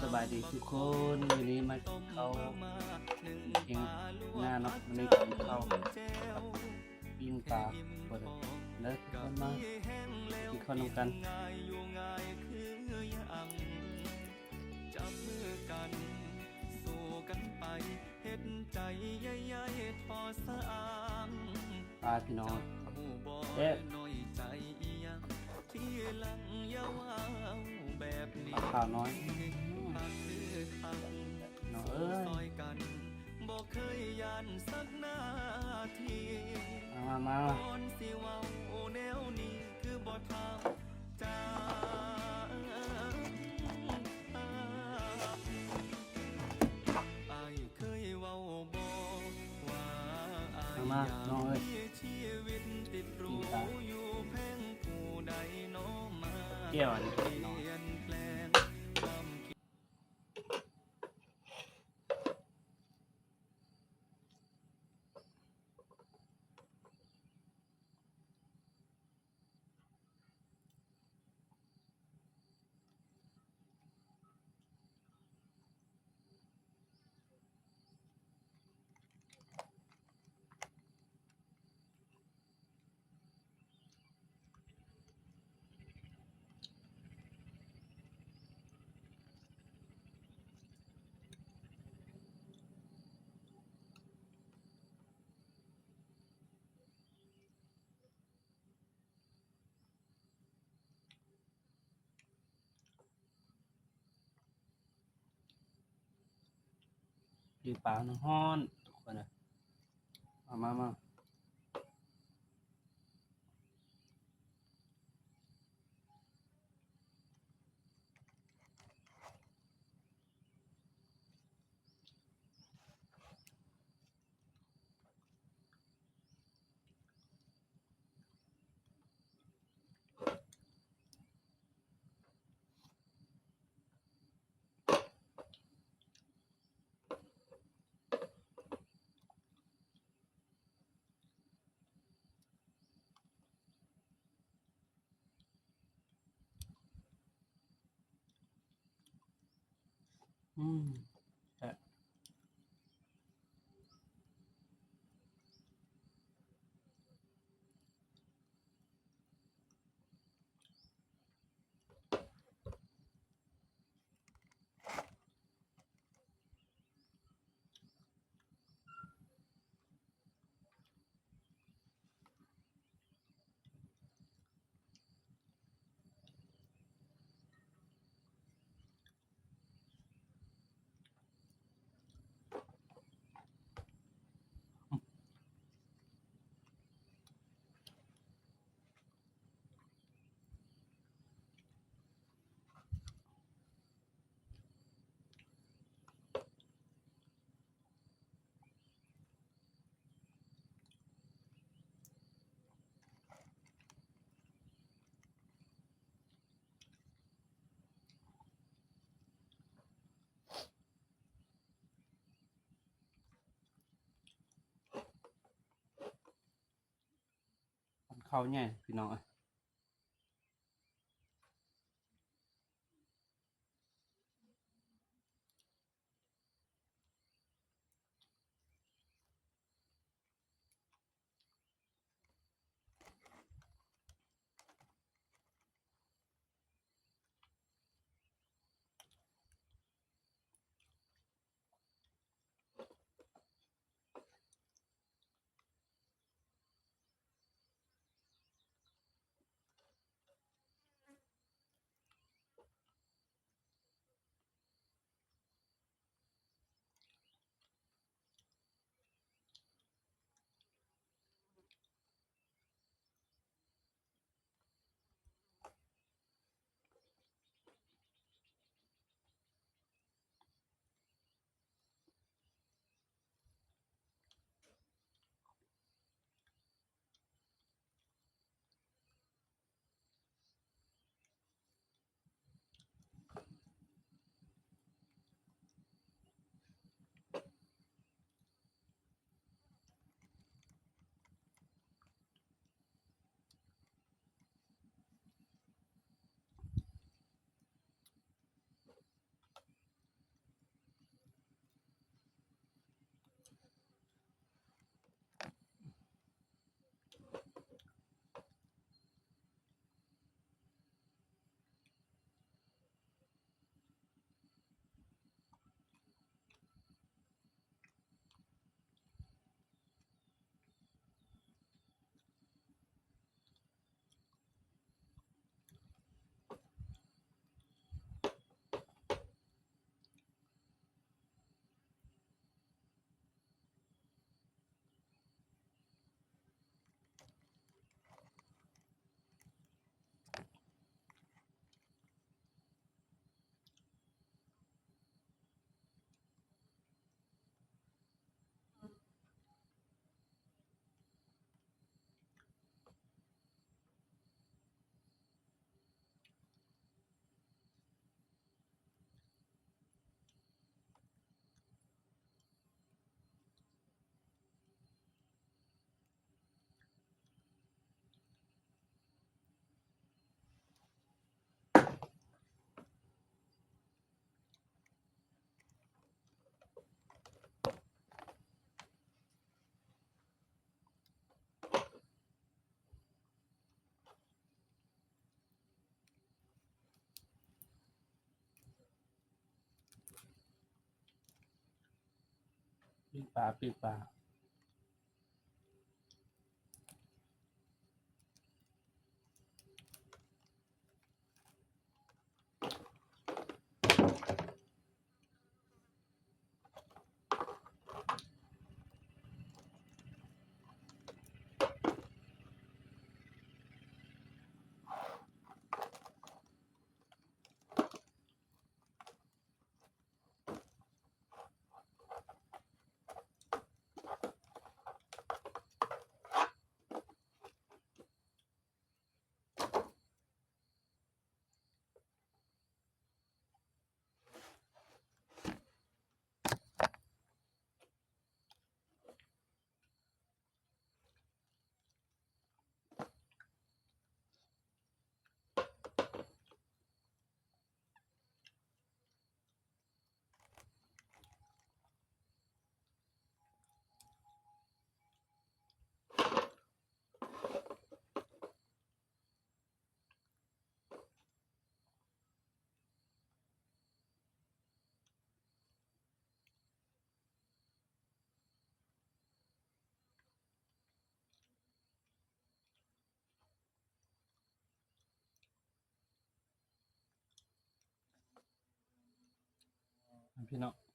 สบายดีทุกคนวันนี้มากินข้าวเองหน้าเนาะวันนี้กินข้าวกับปิ้งปลาเปิดแล้วทุกคนมากินข้าวนำกันจับมือกันสู้กันไปเฮ็ดใจใหญ่ๆทอสะอาง ปลาพี่น้องหูบ่ เอ๊ะ น้อยใจอีหยังที่หลังอย่าว้าวแบบนี้ ข้าวน้อย หากคือทาง น้องเอ้ย ซอยกันบ่เคยย่านสักนาที มา ก่อนสิเว้าแนวนี้คือบ่ทางจ้าอายเคยเว้าบ่ว่าอาย มา อยาก น้องเอ้ย มีชีวิตติดรู้อยู่แพงผู้ใดโน้มา แก้วอันนี้ เป พี่น้อง ลี่ยนแปลงความคิด ปิ้งปลาน้ำฮ้อนทุกคนเลยมา ใช่ ข้าวเนี่ยพี่น้อง ปิ้งปลาปิ้งปลาพี่น้อง